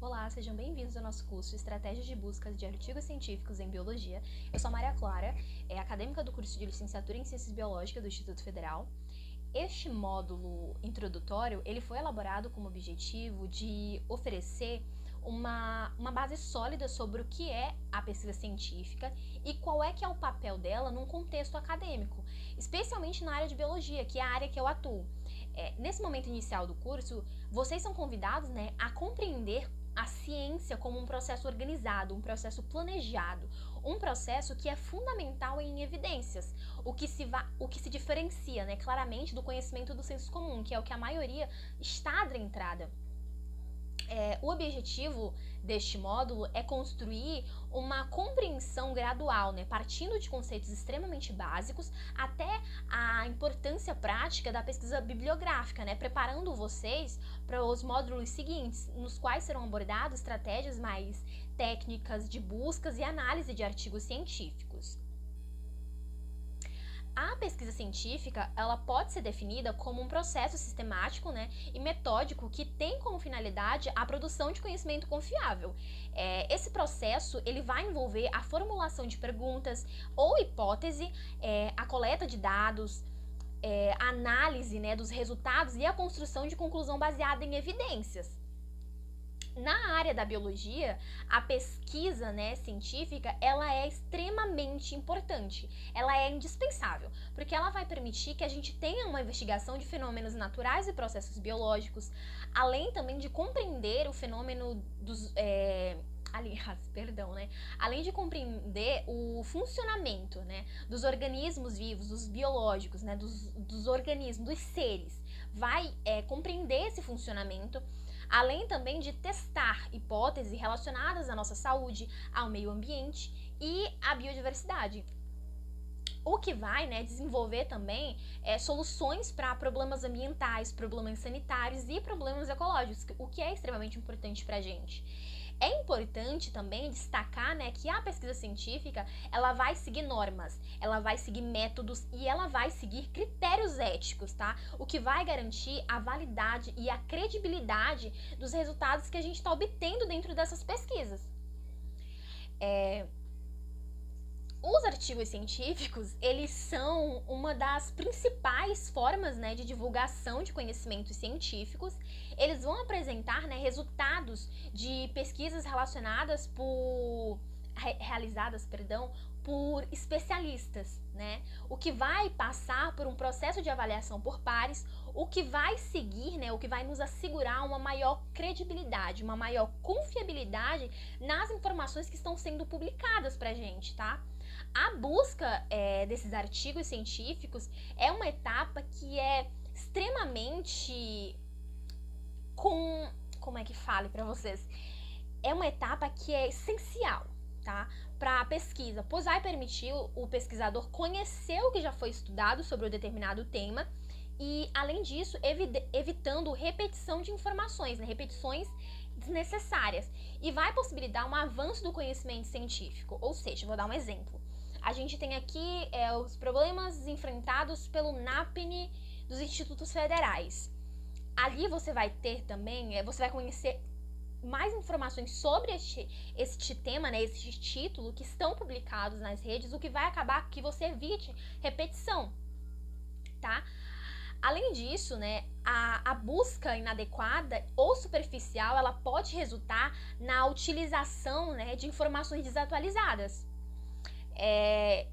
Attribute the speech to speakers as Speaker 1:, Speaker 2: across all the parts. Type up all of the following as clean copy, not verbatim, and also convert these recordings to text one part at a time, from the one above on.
Speaker 1: Olá, sejam bem-vindos ao nosso curso Estratégias de Busca de Artigos Científicos em Biologia. Eu sou a Maria Clara, acadêmica do curso de Licenciatura em Ciências Biológicas do Instituto Federal. Este módulo introdutório, ele foi elaborado com o objetivo de oferecer uma base sólida sobre o que é a pesquisa científica e qual é que é o papel dela num contexto acadêmico, especialmente na área de biologia, que é a área que eu atuo. Nesse momento inicial do curso, vocês são convidados, a compreender a ciência como um processo organizado, um processo planejado, um processo que é fundamental em evidências, o que se diferencia, claramente do conhecimento do senso comum, que é o que a maioria está adentrada. O objetivo deste módulo é construir uma compreensão gradual, partindo de conceitos extremamente básicos até a importância prática da pesquisa bibliográfica, preparando vocês para os módulos seguintes, nos quais serão abordadas estratégias mais técnicas de buscas e análise de artigos científicos. A pesquisa científica, ela pode ser definida como um processo sistemático, e metódico que tem como finalidade a produção de conhecimento confiável. Esse processo, ele vai envolver a formulação de perguntas ou hipótese, a coleta de dados, a análise, dos resultados e a construção de conclusão baseada em evidências. Na área da biologia, a pesquisa científica, ela é extremamente importante, ela é indispensável, porque ela vai permitir que a gente tenha uma investigação de fenômenos naturais e processos biológicos, além também de compreender o fenômeno dos... além de compreender o funcionamento, dos organismos vivos, dos biológicos, dos organismos, dos seres, vai compreender esse funcionamento, além também de testar hipóteses relacionadas à nossa saúde, ao meio ambiente e à biodiversidade. O que vai desenvolver também soluções para problemas ambientais, problemas sanitários e problemas ecológicos, o que é extremamente importante para a gente. É importante também destacar que a pesquisa científica, ela vai seguir normas, ela vai seguir métodos e ela vai seguir critérios éticos, tá? O que vai garantir a validade e a credibilidade dos resultados que a gente está obtendo dentro dessas pesquisas. Os artigos científicos, eles são uma das principais formas de divulgação de conhecimentos científicos. Eles vão apresentar resultados de pesquisas realizadas por especialistas, o que vai passar por um processo de avaliação por pares, o que vai seguir, o que vai nos assegurar uma maior credibilidade, uma maior confiabilidade nas informações que estão sendo publicadas pra gente, tá? A busca desses artigos científicos é uma etapa que é extremamente como é que fale para vocês? É uma etapa que é essencial, tá? Para a pesquisa, pois vai permitir o pesquisador conhecer o que já foi estudado sobre um determinado tema e, além disso, evitando repetição de informações, repetições desnecessárias, e vai possibilitar um avanço do conhecimento científico. Ou seja, vou dar um exemplo. A gente tem aqui os problemas enfrentados pelo NAPNE dos institutos federais. Ali você vai ter também, você vai conhecer mais informações sobre este tema, este título, que estão publicados nas redes, o que vai acabar que você evite repetição, tá? Além disso, a busca inadequada ou superficial, ela pode resultar na utilização de informações desatualizadas,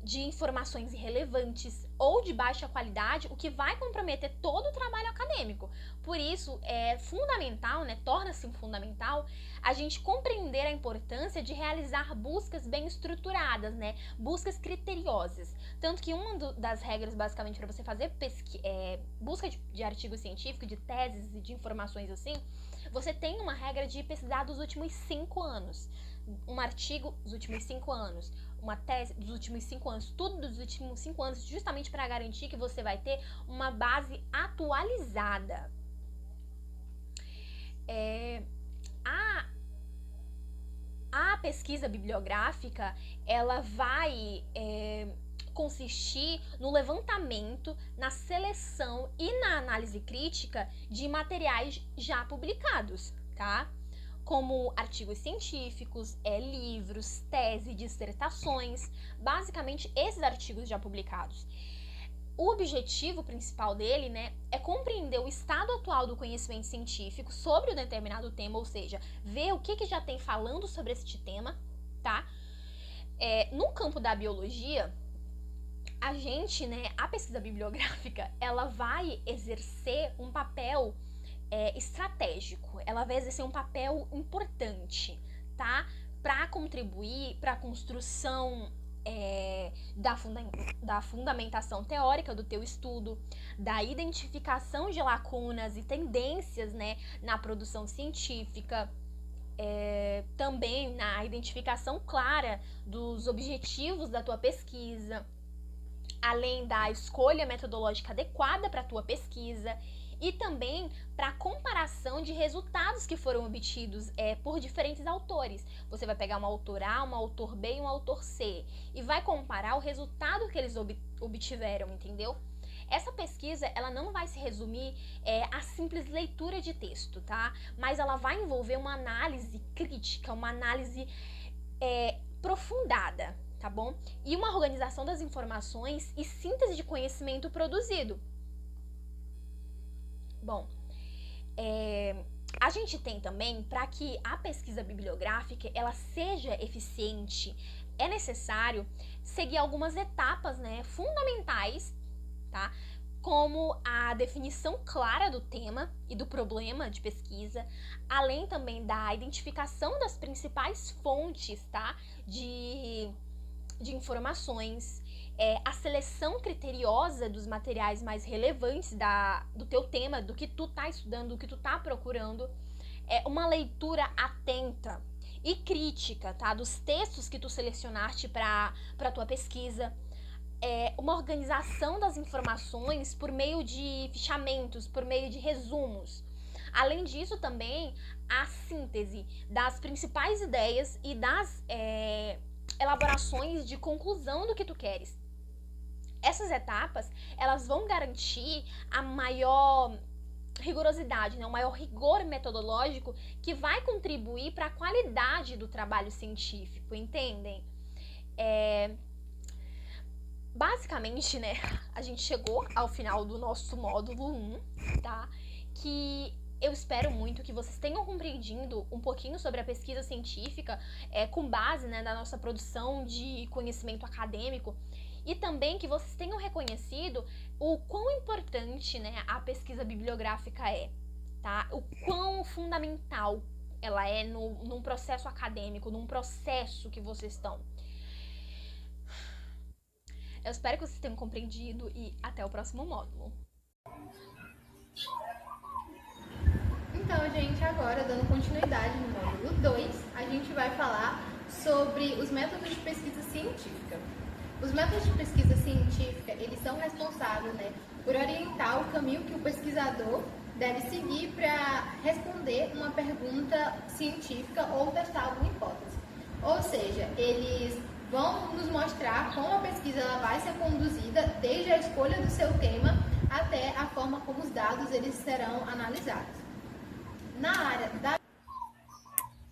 Speaker 1: de informações irrelevantes ou de baixa qualidade, o que vai comprometer todo o trabalho acadêmico. Por isso, é fundamental, torna-se fundamental a gente compreender a importância de realizar buscas bem estruturadas, buscas criteriosas. Tanto que uma das regras, basicamente, para você fazer busca de artigo científico, de teses e de informações assim, você tem uma regra de pesquisar dos últimos 5 anos. Um artigo dos últimos 5 anos, uma tese dos últimos 5 anos, tudo dos últimos 5 anos, justamente para garantir que você vai ter uma base atualizada. A pesquisa bibliográfica, ela vai consistir no levantamento, na seleção e na análise crítica de materiais já publicados, tá? como artigos científicos, livros, tese, dissertações, basicamente esses artigos já publicados. O objetivo principal dele, né, é compreender o estado atual do conhecimento científico sobre um determinado tema, ou seja, ver o que já tem falando sobre este tema, tá? No campo da biologia, a pesquisa bibliográfica, ela vai exercer um papel estratégico, ela vai exercer um papel importante, tá? Para contribuir para a construção da fundamentação teórica do teu estudo, da identificação de lacunas e tendências, né, na produção científica, também na identificação clara dos objetivos da tua pesquisa, além da escolha metodológica adequada para a tua pesquisa e também para a comparação de resultados que foram obtidos por diferentes autores. Você vai pegar um autor A, um autor B e um autor C e vai comparar o resultado que eles obtiveram, entendeu? Essa pesquisa, ela não vai se resumir a simples leitura de texto, tá? Mas ela vai envolver uma análise crítica, uma análise aprofundada, tá bom? E uma organização das informações e síntese de conhecimento produzido. Bom, a gente tem também, para que a pesquisa bibliográfica ela seja eficiente, é necessário seguir algumas etapas, né, fundamentais, tá? Como a definição clara do tema e do problema de pesquisa, além também da identificação das principais fontes, tá? De informações, a seleção criteriosa dos materiais mais relevantes do teu tema, do que tu tá estudando, do que tu tá procurando, uma leitura atenta e crítica, tá? Dos textos que tu selecionaste para tua pesquisa, uma organização das informações por meio de fichamentos, por meio de resumos. Além disso, também a síntese das principais ideias e das elaborações de conclusão do que tu queres. Essas etapas, elas vão garantir a maior rigorosidade, né? O maior rigor metodológico que vai contribuir para a qualidade do trabalho científico, entendem? Basicamente, né, a gente chegou ao final do nosso módulo 1, tá? Que eu espero muito que vocês tenham compreendido um pouquinho sobre a pesquisa científica, com base, né, na nossa produção de conhecimento acadêmico, e também que vocês tenham reconhecido o quão importante, né, a pesquisa bibliográfica tá? O quão fundamental ela é num processo acadêmico, num processo que vocês estão. Eu espero que vocês tenham compreendido e até o próximo módulo.
Speaker 2: Então, gente, agora, dando continuidade no módulo 2, a gente vai falar sobre os métodos de pesquisa científica. Os métodos de pesquisa científica, eles são responsáveis, né, por orientar o caminho que o pesquisador deve seguir para responder uma pergunta científica ou testar alguma hipótese. Ou seja, eles vão nos mostrar como a pesquisa ela vai ser conduzida desde a escolha do seu tema até a forma como os dados eles serão analisados. Na área da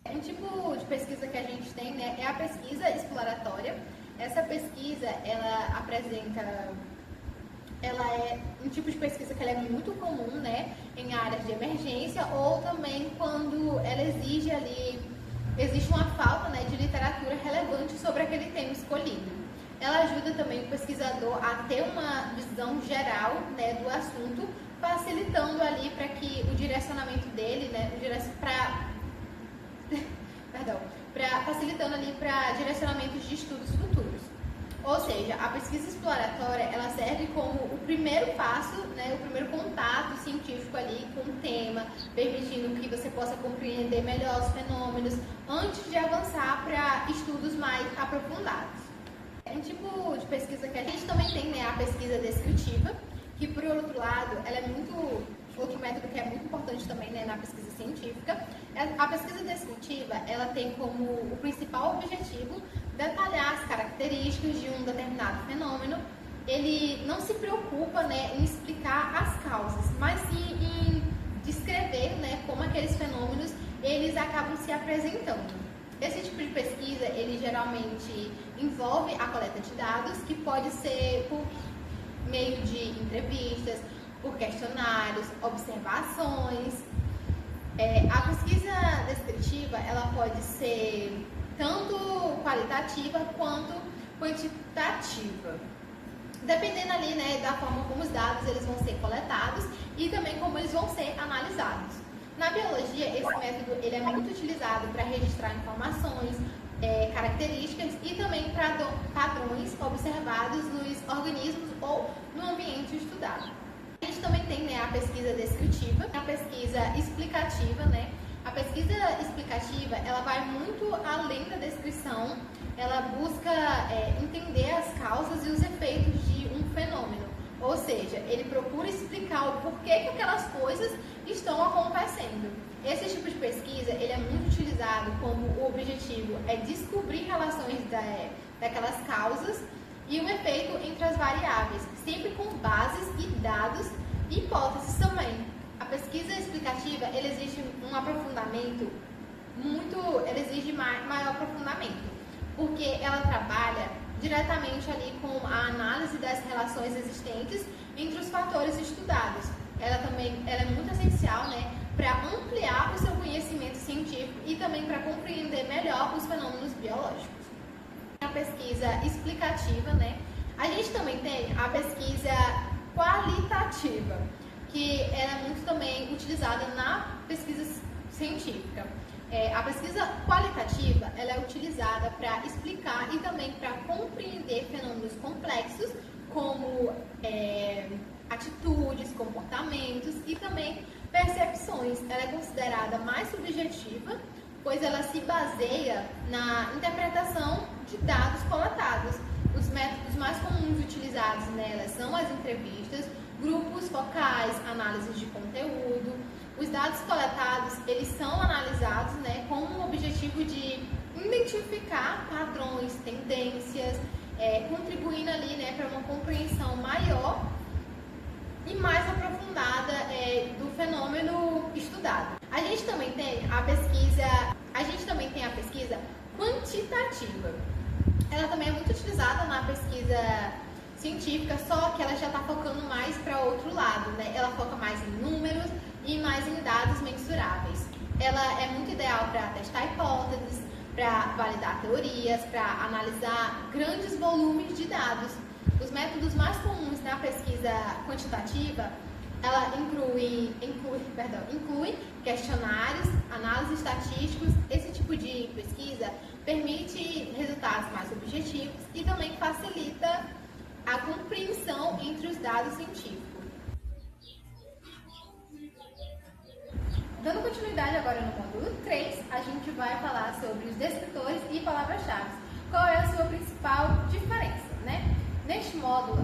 Speaker 2: um tipo de pesquisa que a gente tem, né, é a pesquisa exploratória. Essa pesquisa, ela é um tipo de pesquisa que ela é muito comum, né, em áreas de emergência ou também quando ela existe uma falta, né, de literatura relevante sobre aquele tema escolhido. Ela ajuda também o pesquisador a ter uma visão geral, né, do assunto, facilitando ali para que o direcionamento dele, né, facilitando ali para direcionamentos de estudos futuros. Ou seja, a pesquisa exploratória, ela serve como o primeiro passo, né, o primeiro contato científico ali com o tema, permitindo que você possa compreender melhor os fenômenos antes de avançar para estudos mais aprofundados. Um tipo de pesquisa que a gente também tem, né, a pesquisa descritiva, que por outro lado, ela é outro método que é muito importante também, né, na pesquisa científica. A pesquisa descritiva, ela tem como o principal objetivo detalhar as características de um determinado fenômeno. Ele não se preocupa, né, em explicar as causas, mas sim em descrever, né, como aqueles fenômenos eles acabam se apresentando. Esse tipo de pesquisa, ele geralmente envolve a coleta de dados, que pode ser por meio de entrevistas, por questionários, observações. A pesquisa descritiva, ela pode ser tanto qualitativa quanto quantitativa, dependendo ali, né, da forma como os dados eles vão ser coletados e também como eles vão ser analisados. Na biologia, esse método ele é muito utilizado para registrar informações, características e também para padrões observados nos organismos ou no ambiente estudado. A gente também tem, né, a pesquisa descritiva, a pesquisa explicativa, né? A pesquisa explicativa, ela vai muito além da descrição, ela busca entender as causas e os efeitos de um fenômeno. Ou seja, ele procura explicar o porquê que aquelas coisas estão acontecendo. Esse tipo de pesquisa, ele é muito utilizado como o objetivo é descobrir relações daquelas causas e o efeito entre as variáveis, sempre com bases e dados e hipóteses também. A pesquisa explicativa, ele exige um aprofundamento ele exige maior aprofundamento, porque ela trabalha diretamente ali com a análise das relações existentes entre os fatores estudados. Ela é muito essencial, né, para ampliar o seu conhecimento científico e também para compreender melhor os fenômenos biológicos. A pesquisa explicativa, né? A gente também tem a pesquisa qualitativa, que ela é muito também utilizada na pesquisa científica. A pesquisa qualitativa, ela é utilizada para explicar e também para compreender fenômenos complexos como atitudes, comportamentos e também percepções. Ela é considerada mais subjetiva, pois ela se baseia na interpretação de dados coletados. Os métodos mais comuns utilizados nela são as entrevistas, grupos focais, análises de conteúdo. Os dados coletados, eles são analisados, né, com o objetivo de identificar padrões, tendências, contribuindo ali, né, para uma compreensão maior e mais aprofundada do fenômeno estudado. A gente também tem a pesquisa quantitativa. Ela também é muito utilizada na pesquisa científica, só que ela já está focando mais para outro lado, né? Ela foca mais em números e mais em dados mensuráveis. Ela é muito ideal para testar hipóteses, para validar teorias, para analisar grandes volumes de dados. Os métodos mais comuns na pesquisa quantitativa, ela inclui questionários, análises estatísticos. Esse tipo de pesquisa permite resultados mais objetivos e também facilita a compreensão entre os dados científicos. Dando continuidade agora no módulo 3, a gente vai falar sobre os descritores e palavras-chave. Qual é a sua principal diferença, né? Neste módulo,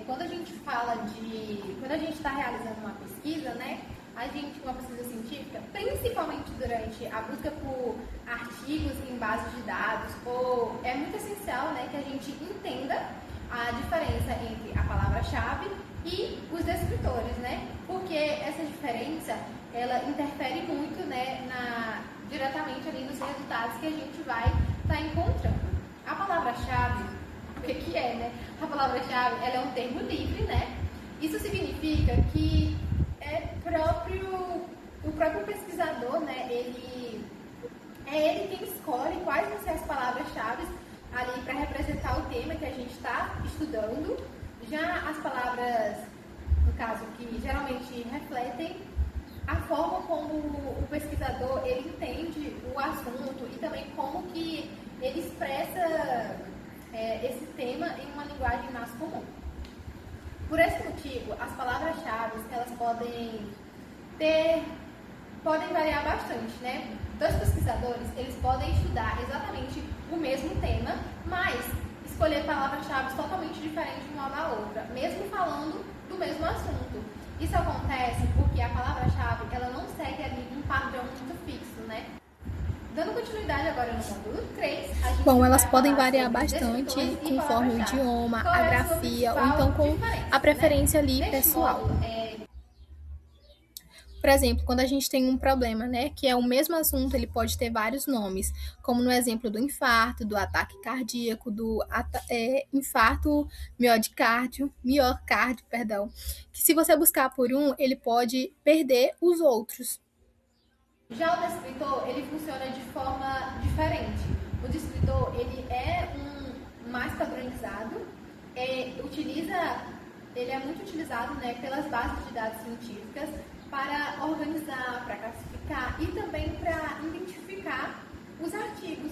Speaker 2: quando a gente está realizando uma pesquisa, né? Uma pesquisa científica, principalmente durante a busca por artigos em bases de dados, é muito essencial, né, que a gente entenda a diferença entre a palavra-chave e os descritores, né? Porque essa diferença, ela interfere muito, né, diretamente ali nos resultados que a gente vai estar encontrando. A palavra-chave, o que é, né? A palavra-chave, ela é um termo livre, né? Isso significa que o próprio pesquisador, né, ele quem escolhe quais vão ser as palavras-chave ali para representar o tema que a gente está estudando. Já as palavras, no caso, que geralmente refletem a forma como o pesquisador ele entende o assunto e também como que ele expressa esse tema em uma linguagem mais comum. Por esse motivo, as palavras-chave, elas podem variar bastante, né? Dois pesquisadores, eles podem estudar exatamente o mesmo tema, mas escolher palavras-chave totalmente diferentes uma da outra, mesmo falando do mesmo assunto. Isso acontece porque a palavra-chave, ela não segue ali um padrão muito fixo, né? Dando continuidade agora no módulo 3,
Speaker 3: elas podem variar bastante conforme o idioma, a grafia ou então com a preferência ali pessoal. por exemplo, quando a gente tem um problema, né, que é o mesmo assunto, ele pode ter vários nomes, como no exemplo do infarto, do ataque cardíaco, do infarto miocárdio, perdão, que se você buscar por um, ele pode perder os outros.
Speaker 2: Já o descritor, ele funciona de forma diferente. O descritor, ele é mais padronizado, ele é muito utilizado, né, pelas bases de dados científicas para organizar, para classificar e também para identificar os artigos.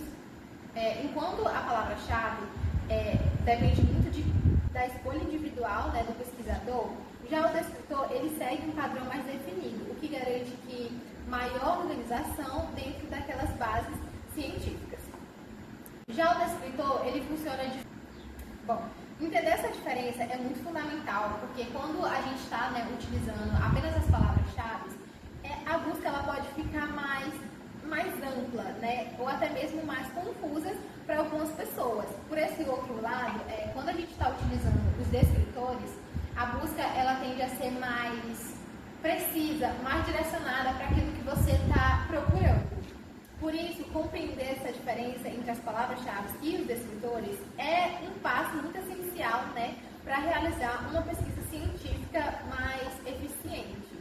Speaker 2: Enquanto a palavra-chave depende muito da escolha individual, né, do pesquisador, já o descritor, ele segue um padrão mais definido, o que garante que maior organização dentro daquelas bases científicas. Já o descritor, ele funciona de... Bom, entender essa diferença é muito fundamental, porque quando a gente está, né, utilizando apenas as palavras-chave, a busca ela pode ficar mais ampla, né, ou até mesmo mais confusa para algumas pessoas. Por esse outro lado, quando a gente está utilizando os descritores, a busca ela tende a ser mais precisa, mais direcionada para aquilo que você está procurando. Por isso, compreender essa diferença entre as palavras-chave e os descritores é um passo muito essencial, né, para realizar uma pesquisa científica mais eficiente.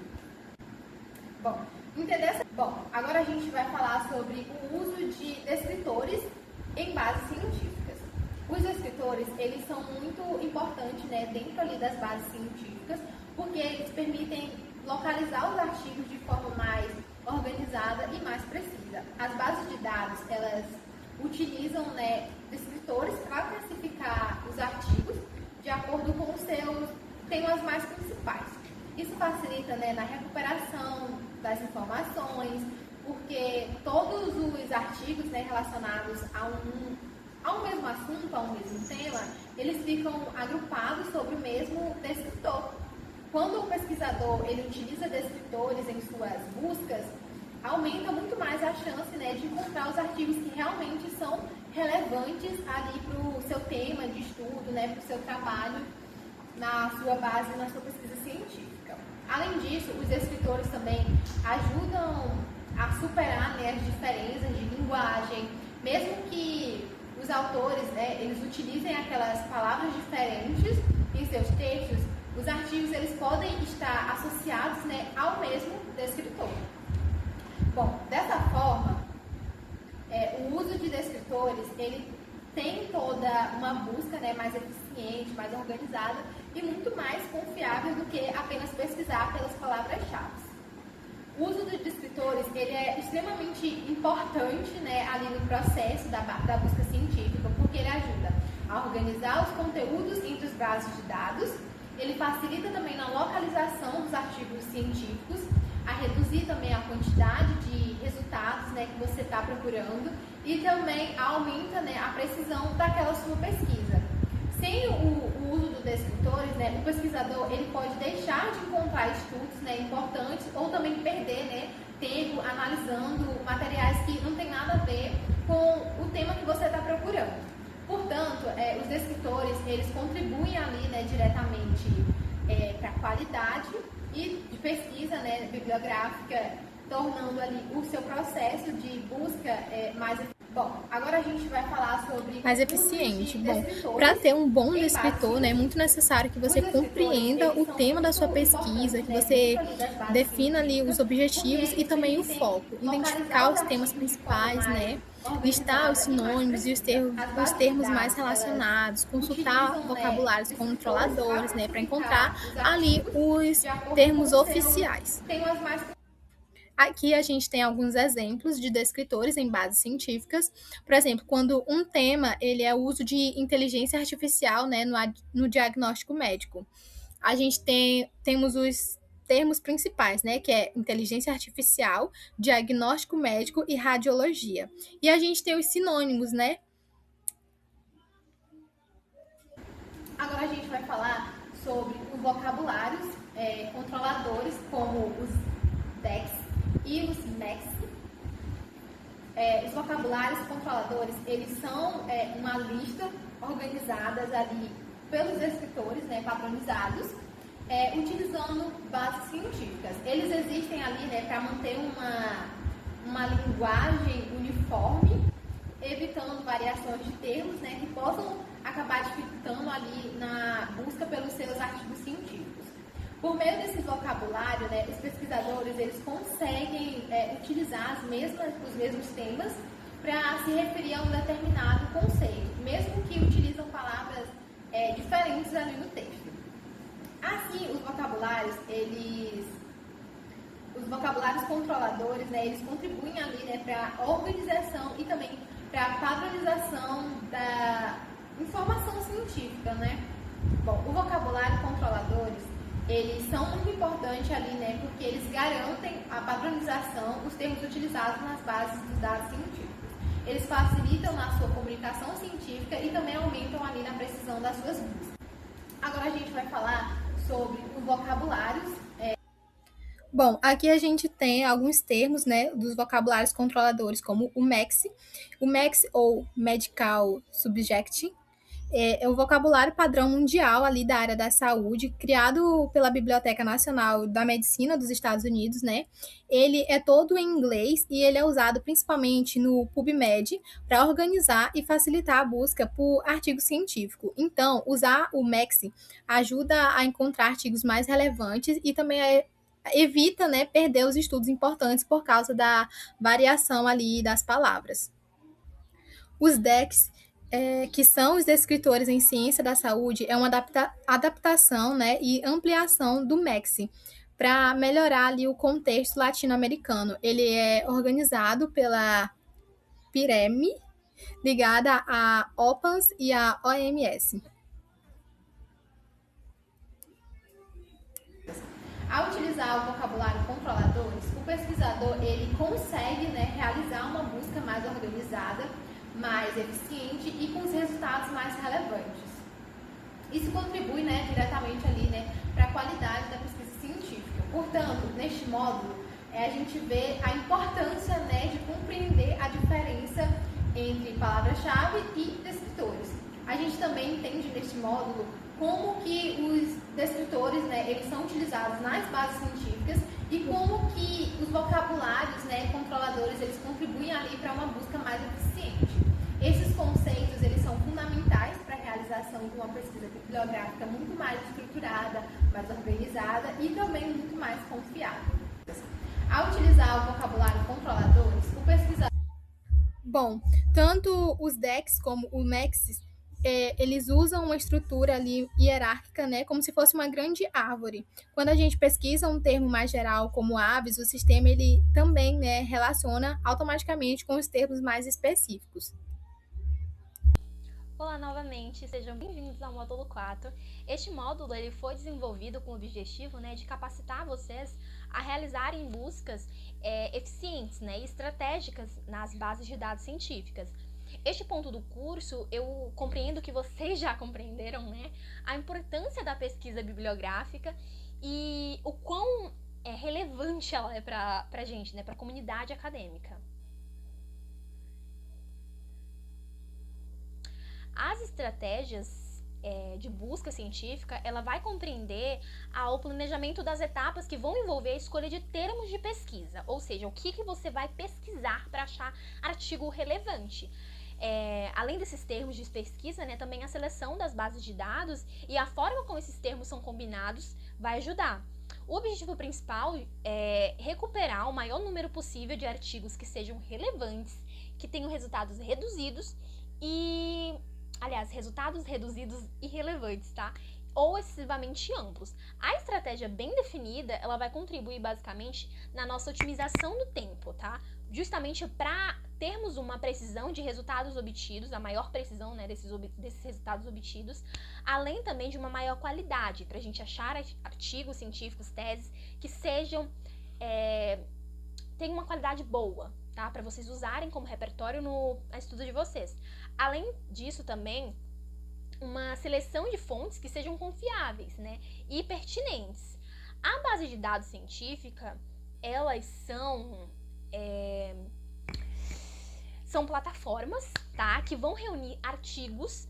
Speaker 2: Bom, agora a gente vai falar sobre o uso de descritores em bases científicas. Os descritores, eles são muito importantes, né, dentro ali das bases científicas, porque eles permitem localizar os artigos de forma mais organizada e mais precisa. As bases de dados, elas utilizam, né, descritores para classificar os artigos de acordo com os seus temas mais principais. Isso facilita, né, na recuperação das informações, porque todos os artigos, né, relacionados a um mesmo assunto, a um mesmo tema, eles ficam agrupados sobre o mesmo descritor. Quando o pesquisador ele utiliza descritores em suas buscas, aumenta muito mais a chance, né, de encontrar os artigos que realmente são relevantes ali para o seu tema de estudo, né, para o seu trabalho, na sua base, na sua pesquisa científica. Além disso, os descritores também ajudam a superar, né, as diferenças de linguagem, mesmo que os autores, né, eles utilizem aquelas palavras diferentes em seus textos, os artigos eles podem estar associados, né, ao mesmo descritor. Bom, dessa forma, o uso de descritores ele tem toda uma busca, né, mais eficiente, mais organizada e muito mais confiável do que apenas pesquisar pelas palavras-chave. O uso de descritores ele é extremamente importante, né, ali no processo da busca científica, porque ele ajuda a organizar os conteúdos entre as bases de dados, ele facilita também na localização dos artigos científicos, a reduzir também a quantidade de resultados, né, que você está procurando e também aumenta, né, a precisão daquela sua pesquisa. Sem o uso dos descritores, né, o pesquisador ele pode deixar de encontrar estudos, né, importantes ou também perder, né, tempo analisando materiais que não tem nada a ver com o tema que você está procurando. Portanto, os descritores eles contribuem ali, né, diretamente para a qualidade e de pesquisa, né, bibliográfica, tornando ali o seu processo de busca mais eficiente. Bom, agora a gente vai falar sobre...
Speaker 3: Mais eficiente. Bom, para ter um bom descritor, né, é muito necessário que você compreenda o tema da sua pesquisa, que você defina ali os objetivos e também o foco, identificar os temas principais, né, listar os sinônimos e os termos mais relacionados, consultar vocabulários controladores, né, para encontrar ali os termos oficiais. Aqui a gente tem alguns exemplos de descritores em bases científicas. Por exemplo, quando um tema ele é o uso de inteligência artificial, né, no diagnóstico médico. A gente temos os termos principais, né, que é inteligência artificial, diagnóstico médico e radiologia. E a gente tem os sinônimos, né?
Speaker 2: Agora a gente vai falar sobre os vocabulários controladores, como os DEX e os MEX. Os vocabulários controladores, eles são uma lista organizadas ali pelos descritores, né, padronizados, utilizando bases científicas. Eles existem ali, né, para manter uma linguagem uniforme, evitando variações de termos, né, que possam acabar dificultando ali na busca pelos seus artigos científicos. Por meio desses vocabulários, né, os pesquisadores eles conseguem utilizar os mesmos temas para se referir a um determinado conceito, mesmo que utilizam palavras diferentes ali no texto. Assim, os vocabulários controladores, né, eles contribuem ali, né, para a organização e também para a padronização da informação científica, né? Bom, o vocabulário controladores, eles são muito importantes ali, né, porque eles garantem a padronização dos termos utilizados nas bases dos dados científicos. Eles facilitam na sua comunicação científica e também aumentam ali na precisão das suas buscas. Agora a gente vai falar sobre os vocabulários.
Speaker 3: Bom, aqui a gente tem alguns termos, né, dos vocabulários controladores, como o MEX ou Medical Subject, é o vocabulário padrão mundial ali da área da saúde, criado pela Biblioteca Nacional da Medicina dos Estados Unidos, né? Ele é todo em inglês e ele é usado principalmente no PubMed para organizar e facilitar a busca por artigo científico. Então, usar o MEX ajuda a encontrar artigos mais relevantes e também evita, né, perder os estudos importantes por causa da variação ali das palavras. Os DEX, que são os descritores em ciência da saúde, é uma adaptação, né, e ampliação do MEX para melhorar ali o contexto latino-americano. Ele é organizado pela PIREME, ligada à OPAS e à OMS.
Speaker 2: Ao utilizar o vocabulário controladores, o pesquisador ele consegue, né, realizar uma busca mais organizada, mais eficiente e com os resultados mais relevantes. Isso contribui, né, diretamente ali, né, para a qualidade da pesquisa científica. Portanto, neste módulo, a gente vê a importância, né, de compreender a diferença entre palavra-chave e descritores. A gente também entende neste módulo como que os descritores, né, eles são utilizados nas bases científicas e como que os vocabulários, né, controladores, eles contribuem ali para uma busca mais eficiente. Esses conceitos, eles são fundamentais para a realização de uma pesquisa bibliográfica muito mais estruturada, mais organizada e também muito mais confiável. Ao utilizar o vocabulário controladores, o pesquisador...
Speaker 3: Bom, tanto os DEX como o MEX, eles usam uma estrutura ali hierárquica, né, como se fosse uma grande árvore. Quando a gente pesquisa um termo mais geral, como aves, o sistema ele também, né, relaciona automaticamente com os termos mais específicos.
Speaker 1: Olá novamente, sejam bem-vindos ao módulo 4. Este módulo ele foi desenvolvido com o objetivo, né, de capacitar vocês a realizarem buscas eficientes, né, e estratégicas nas bases de dados científicas. Este ponto do curso, eu compreendo que vocês já compreenderam, né, a importância da pesquisa bibliográfica e o quão relevante ela é para a gente, né, para a comunidade acadêmica. As estratégias de busca científica, ela vai compreender o planejamento das etapas que vão envolver a escolha de termos de pesquisa, ou seja, o que você vai pesquisar para achar artigo relevante. Além desses termos de pesquisa, né, também a seleção das bases de dados e a forma como esses termos são combinados vai ajudar. O objetivo principal é recuperar o maior número possível de artigos que sejam relevantes, que tenham resultados reduzidos e... Aliás, resultados reduzidos e relevantes, tá? Ou excessivamente amplos. A estratégia bem definida, ela vai contribuir basicamente na nossa otimização do tempo, tá? Justamente para termos uma precisão de resultados obtidos, a maior precisão, né, desses resultados obtidos, além também de uma maior qualidade, para a gente achar artigos científicos, teses, que sejam, tenham uma qualidade boa, tá? Para vocês usarem como repertório no estudo de vocês. Além disso também, uma seleção de fontes que sejam confiáveis, né, e pertinentes. A base de dados científica, elas são plataformas, tá, que vão reunir artigos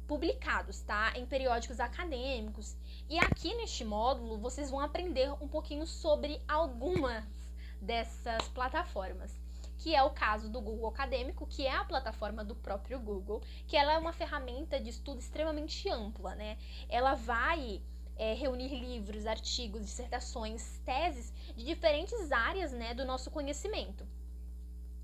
Speaker 1: publicados, tá? Em periódicos acadêmicos. E aqui neste módulo vocês vão aprender um pouquinho sobre algumas dessas plataformas, que é o caso do Google Acadêmico, que é a plataforma do próprio Google, que ela é uma ferramenta de estudo extremamente ampla, né? Ela vai reunir livros, artigos, dissertações, teses de diferentes áreas, né, do nosso conhecimento.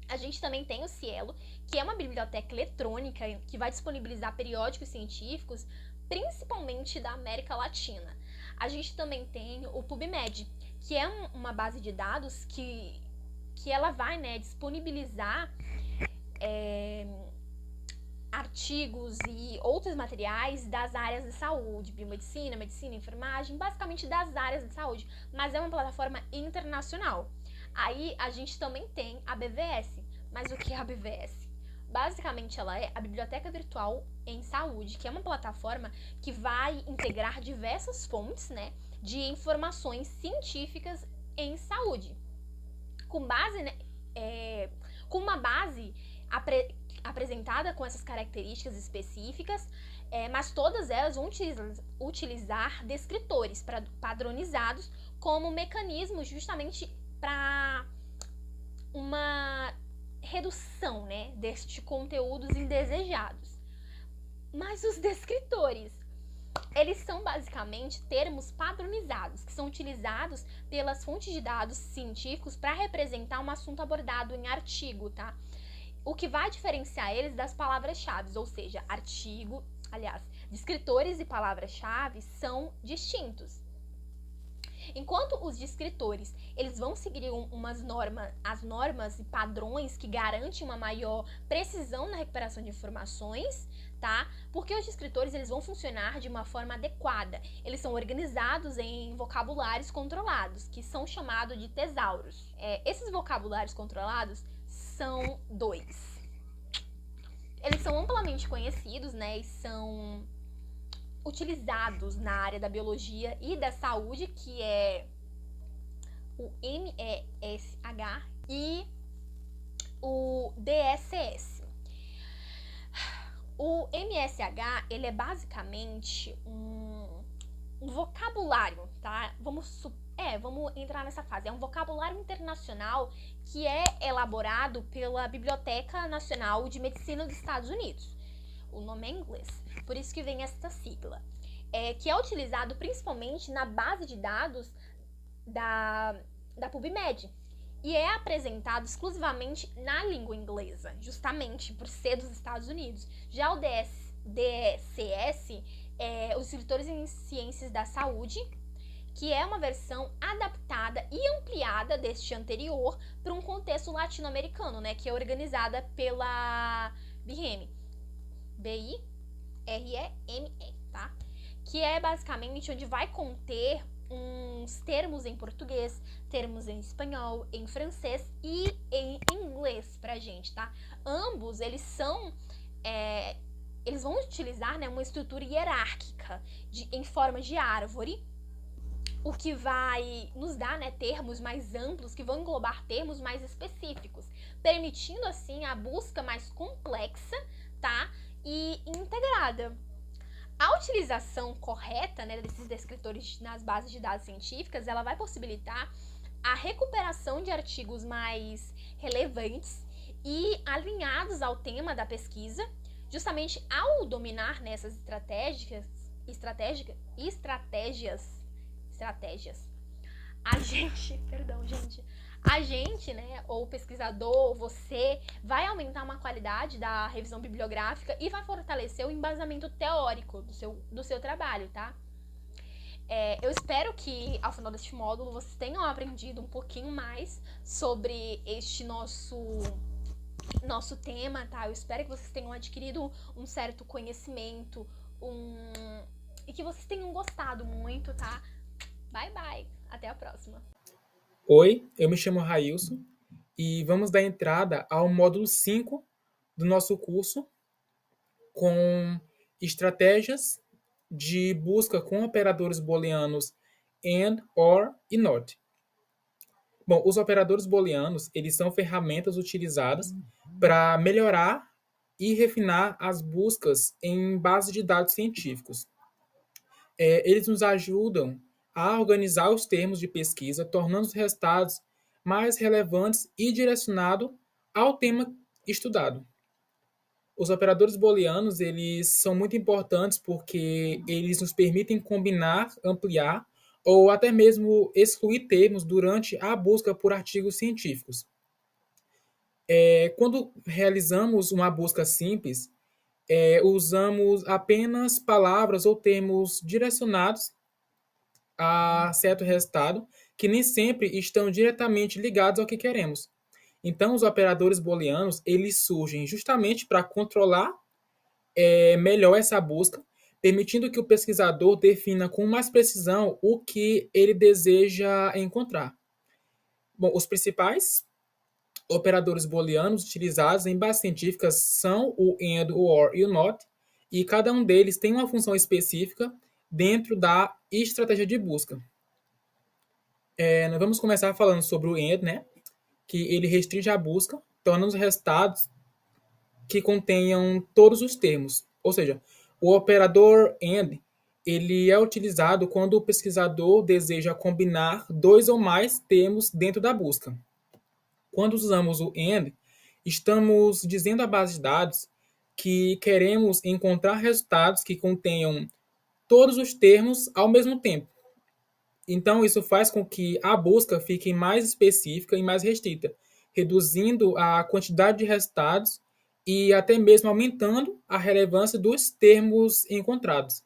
Speaker 1: A gente também tem o Cielo, que é uma biblioteca eletrônica que vai disponibilizar periódicos científicos, principalmente da América Latina. A gente também tem o PubMed, que é uma base de dados que ela vai, né, disponibilizar artigos e outros materiais das áreas de saúde, biomedicina, medicina, enfermagem, basicamente das áreas de saúde, mas é uma plataforma internacional. Aí a gente também tem a BVS. Mas o que é a BVS? Basicamente ela é a Biblioteca Virtual em Saúde, que é uma plataforma que vai integrar diversas fontes, né, de informações científicas em saúde, com base, né, com uma base apresentada com essas características específicas, mas todas elas vão utilizar descritores padronizados como mecanismo justamente para uma redução, né, destes conteúdos indesejados. Mas os descritores, eles são basicamente termos padronizados, que são utilizados pelas fontes de dados científicos para representar um assunto abordado em artigo, tá? O que vai diferenciar eles das palavras-chave, ou seja, descritores e palavras-chave são distintos. Enquanto os descritores, eles vão seguir as normas e padrões que garantem uma maior precisão na recuperação de informações, tá? Porque os descritores, eles vão funcionar de uma forma adequada. Eles são organizados em vocabulários controlados, que são chamados de tesauros. Esses vocabulários controlados são 2. Eles são amplamente conhecidos, né, e são utilizados na área da biologia e da saúde, que é o MESH e o DSS. O MSH, ele é basicamente um vocabulário, tá? Vamos entrar nessa fase. É um vocabulário internacional que é elaborado pela Biblioteca Nacional de Medicina dos Estados Unidos. O nome é em inglês, por isso que vem essa sigla. Que é utilizado principalmente na base de dados da PubMed. E é apresentado exclusivamente na língua inglesa, justamente por ser dos Estados Unidos. Já o DSS os escritores em ciências da saúde, que é uma versão adaptada e ampliada deste anterior para um contexto latino-americano, né, que é organizada pela BIREME, BIREME, tá? Que é basicamente onde vai conter uns termos em português, termos em espanhol, em francês e em inglês pra gente, tá? Ambos, eles vão utilizar, né, uma estrutura hierárquica em forma de árvore, o que vai nos dar, né, termos mais amplos, que vão englobar termos mais específicos, permitindo, assim, a busca mais complexa, tá? E integrada. A utilização correta, né, desses descritores nas bases de dados científicas, ela vai possibilitar a recuperação de artigos mais relevantes e alinhados ao tema da pesquisa, justamente ao dominar nessas estratégias, a gente, né, ou o pesquisador, ou você, vai aumentar uma qualidade da revisão bibliográfica e vai fortalecer o embasamento teórico do seu trabalho, tá? Eu espero que, ao final deste módulo, vocês tenham aprendido um pouquinho mais sobre este nosso tema, tá? Eu espero que vocês tenham adquirido um certo conhecimento, e que vocês tenham gostado muito, tá? Bye, bye. Até a próxima.
Speaker 4: Oi, eu me chamo Railson e vamos dar entrada ao módulo 5 do nosso curso com estratégias de busca com operadores booleanos AND, OR e NOT. Bom, os operadores booleanos, eles são ferramentas utilizadas para melhorar e refinar as buscas em bases de dados científicos. Eles nos ajudam a organizar os termos de pesquisa, tornando os resultados mais relevantes e direcionados ao tema estudado. Os operadores booleanos, eles são muito importantes porque eles nos permitem combinar, ampliar ou até mesmo excluir termos durante a busca por artigos científicos. Quando realizamos uma busca simples, usamos apenas palavras ou termos direcionados a certo resultado que nem sempre estão diretamente ligados ao que queremos. Então, os operadores booleanos, eles surgem justamente para controlar melhor essa busca, permitindo que o pesquisador defina com mais precisão o que ele deseja encontrar. Bom, os principais operadores booleanos utilizados em bases científicas são o AND, o OR e o NOT, e cada um deles tem uma função específica dentro da estratégia de busca. Nós vamos começar falando sobre o AND, né? Que ele restringe a busca, tornando os resultados que contenham todos os termos. Ou seja, o operador AND ele é utilizado quando o pesquisador deseja combinar dois ou mais termos dentro da busca. Quando usamos o AND, estamos dizendo à base de dados que queremos encontrar resultados que contenham todos os termos ao mesmo tempo. Então, isso faz com que a busca fique mais específica e mais restrita, reduzindo a quantidade de resultados e até mesmo aumentando a relevância dos termos encontrados.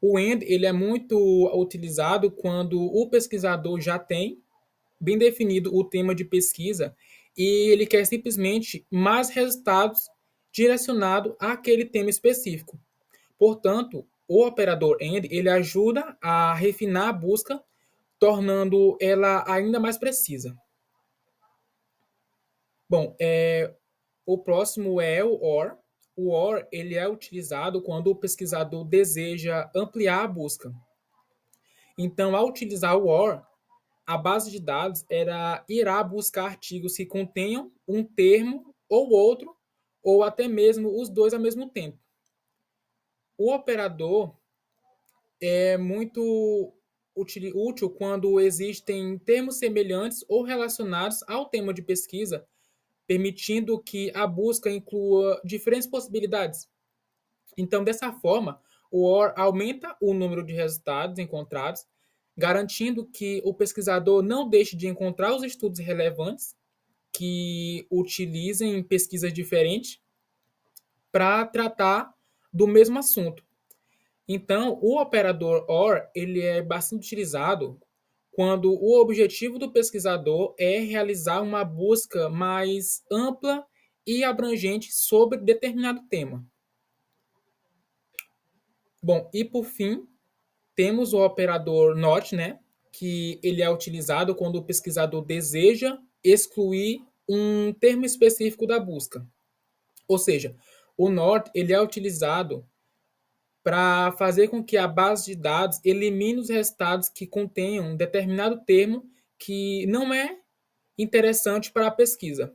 Speaker 4: O AND ele é muito utilizado quando o pesquisador já tem bem definido o tema de pesquisa e ele quer simplesmente mais resultados direcionados àquele tema específico. Portanto, o operador AND ele ajuda a refinar a busca, tornando ela ainda mais precisa. Bom, o próximo é o OR. O OR ele é utilizado quando o pesquisador deseja ampliar a busca. Então, ao utilizar o OR, a base de dados irá buscar artigos que contenham um termo ou outro, ou até mesmo os dois ao mesmo tempo. O operador é muito útil quando existem termos semelhantes ou relacionados ao tema de pesquisa, permitindo que a busca inclua diferentes possibilidades. Então, dessa forma, o OR aumenta o número de resultados encontrados, garantindo que o pesquisador não deixe de encontrar os estudos relevantes que utilizem pesquisas diferentes para tratar do mesmo assunto. Então, o operador OR ele é bastante utilizado quando o objetivo do pesquisador é realizar uma busca mais ampla e abrangente sobre determinado tema. Bom, e por fim, temos o operador NOT, né, que ele é utilizado quando o pesquisador deseja excluir um termo específico da busca. Ou seja, o NOT ele é utilizado para fazer com que a base de dados elimine os resultados que contenham um determinado termo que não é interessante para a pesquisa.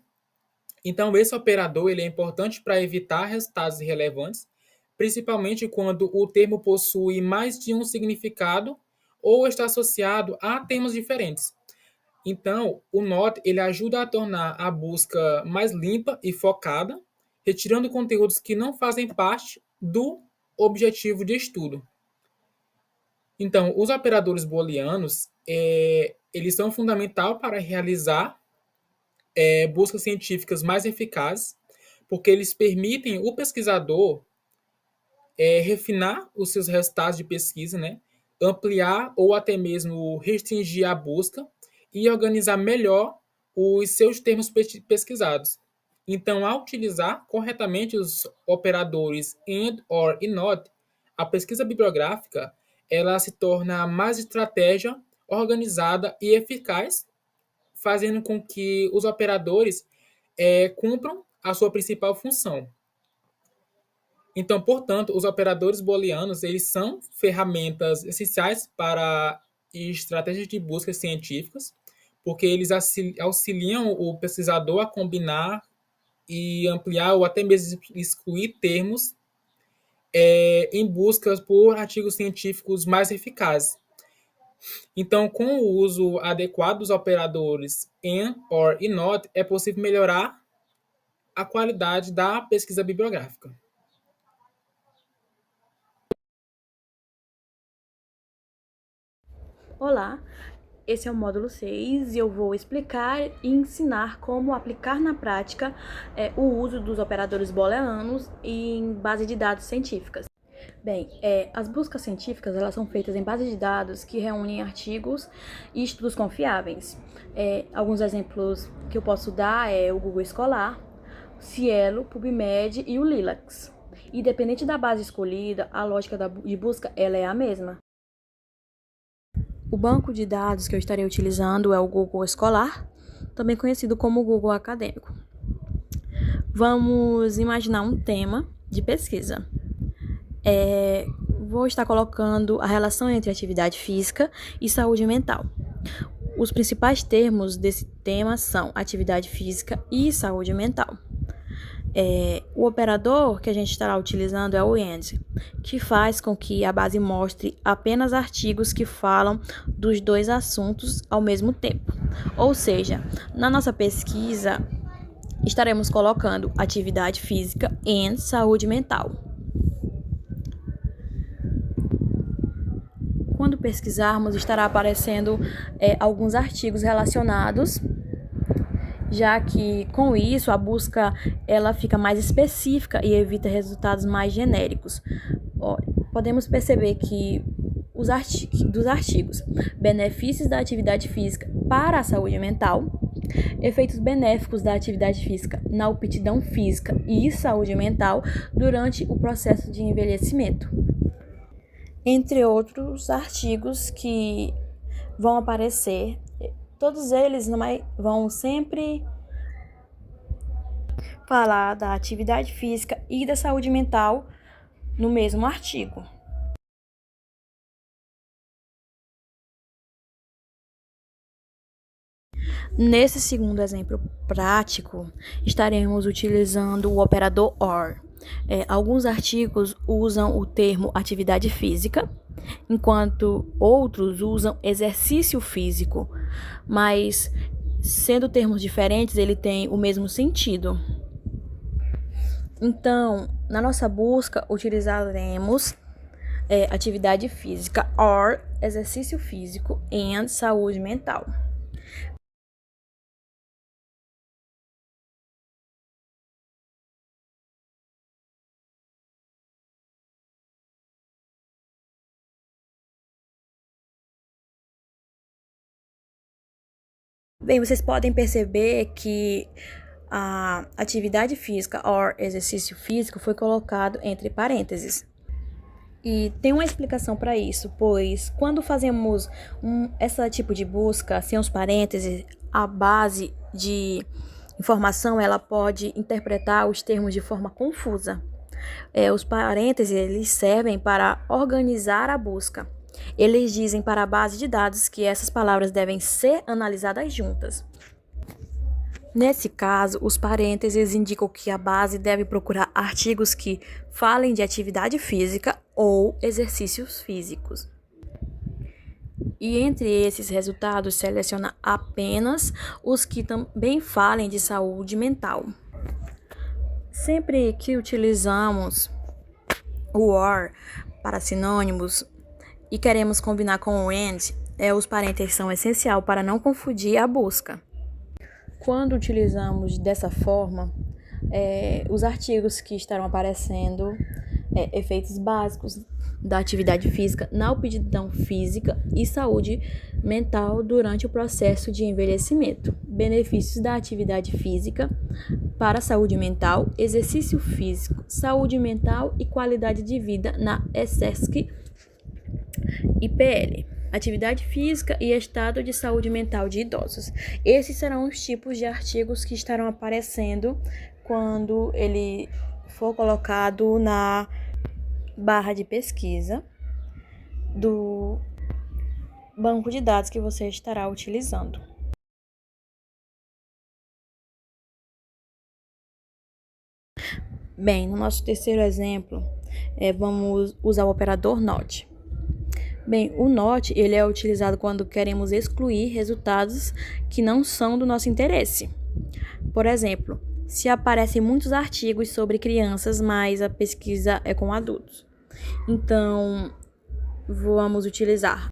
Speaker 4: Então, esse operador ele é importante para evitar resultados irrelevantes, principalmente quando o termo possui mais de um significado ou está associado a temas diferentes. Então, o NOT ele ajuda a tornar a busca mais limpa e focada, retirando conteúdos que não fazem parte do objetivo de estudo. Então, os operadores booleanos, eles são fundamentais para realizar buscas científicas mais eficazes, porque eles permitem o pesquisador refinar os seus resultados de pesquisa, né? Ampliar ou até mesmo restringir a busca e organizar melhor os seus termos pesquisados. Então, ao utilizar corretamente os operadores AND, OR e NOT, a pesquisa bibliográfica ela se torna mais estratégia, organizada e eficaz, fazendo com que os operadores cumpram a sua principal função. Então, portanto, os operadores booleanos eles são ferramentas essenciais para estratégias de busca científicas, porque eles auxiliam o pesquisador a combinar e ampliar ou até mesmo excluir termos em busca por artigos científicos mais eficazes. Então, com o uso adequado dos operadores and, or e not, é possível melhorar a qualidade da pesquisa bibliográfica.
Speaker 5: Olá, esse é o módulo 6 e eu vou explicar e ensinar como aplicar na prática o uso dos operadores booleanos em base de dados científicas. Bem, as buscas científicas elas são feitas em bases de dados que reúnem artigos e estudos confiáveis. Alguns exemplos que eu posso dar é o Google Escolar, Cielo, PubMed e o Lilacs. Independente da base escolhida, a lógica de busca ela é a mesma. O banco de dados que eu estarei utilizando é o Google Escolar, também conhecido como Google Acadêmico. Vamos imaginar um tema de pesquisa. Vou estar colocando a relação entre atividade física e saúde mental. Os principais termos desse tema são atividade física e saúde mental. O operador que a gente estará utilizando é o AND, que faz com que a base mostre apenas artigos que falam dos dois assuntos ao mesmo tempo. Ou seja, na nossa pesquisa, estaremos colocando atividade física e saúde mental. Quando pesquisarmos, estará aparecendo alguns artigos relacionados, já que com isso a busca ela fica mais específica e evita resultados mais genéricos. Podemos perceber que dos artigos benefícios da atividade física para a saúde mental, efeitos benéficos da atividade física na aptidão física e saúde mental durante o processo de envelhecimento, entre outros artigos que vão aparecer. Todos eles vão sempre falar da atividade física e da saúde mental no mesmo artigo. Nesse segundo exemplo prático, estaremos utilizando o operador OR. Alguns artigos usam o termo atividade física, enquanto outros usam exercício físico, mas sendo termos diferentes, ele tem o mesmo sentido. Então, na nossa busca, utilizaremos atividade física or exercício físico and saúde mental. Bem, vocês podem perceber que a atividade física or exercício físico foi colocado entre parênteses. E tem uma explicação para isso, pois quando fazemos esse tipo de busca sem os parênteses, a base de informação ela pode interpretar os termos de forma confusa. Os parênteses eles servem para organizar a busca. Eles dizem para a base de dados que essas palavras devem ser analisadas juntas. Nesse caso, os parênteses indicam que a base deve procurar artigos que falem de atividade física ou exercícios físicos. E entre esses resultados, seleciona apenas os que também falem de saúde mental. Sempre que utilizamos o OR para sinônimos e queremos combinar com o AND, os parênteses são essenciais para não confundir a busca. Quando utilizamos dessa forma, os artigos que estarão aparecendo, efeitos básicos da atividade física na aptidão física e saúde mental durante o processo de envelhecimento, benefícios da atividade física para a saúde mental, exercício físico, saúde mental e qualidade de vida na ESSEC IPL, atividade física e estado de saúde mental de idosos. Esses serão os tipos de artigos que estarão aparecendo quando ele for colocado na barra de pesquisa do banco de dados que você estará utilizando. Bem, no nosso terceiro exemplo, vamos usar o operador NOT. Bem, o NOT ele é utilizado quando queremos excluir resultados que não são do nosso interesse. Por exemplo, se aparecem muitos artigos sobre crianças, mas a pesquisa é com adultos. Então, vamos utilizar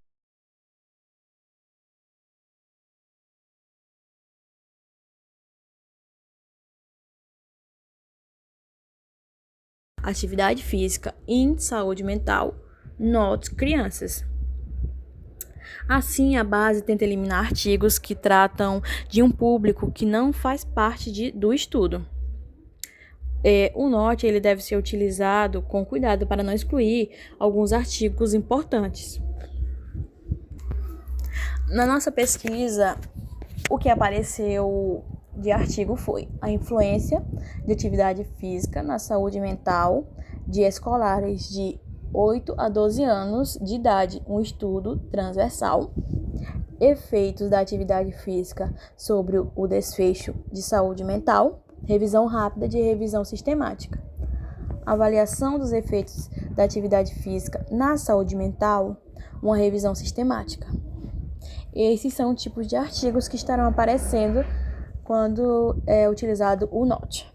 Speaker 5: atividade física em saúde mental, not crianças. Assim, a base tenta eliminar artigos que tratam de um público que não faz parte do estudo. O not ele deve ser utilizado com cuidado para não excluir alguns artigos importantes. Na nossa pesquisa, o que apareceu de artigo foi a influência de atividade física na saúde mental de escolares de 8 a 12 anos de idade, um estudo transversal, efeitos da atividade física sobre o desfecho de saúde mental, revisão rápida de revisão sistemática, avaliação dos efeitos da atividade física na saúde mental, uma revisão sistemática. Esses são tipos de artigos que estarão aparecendo quando é utilizado o NOT.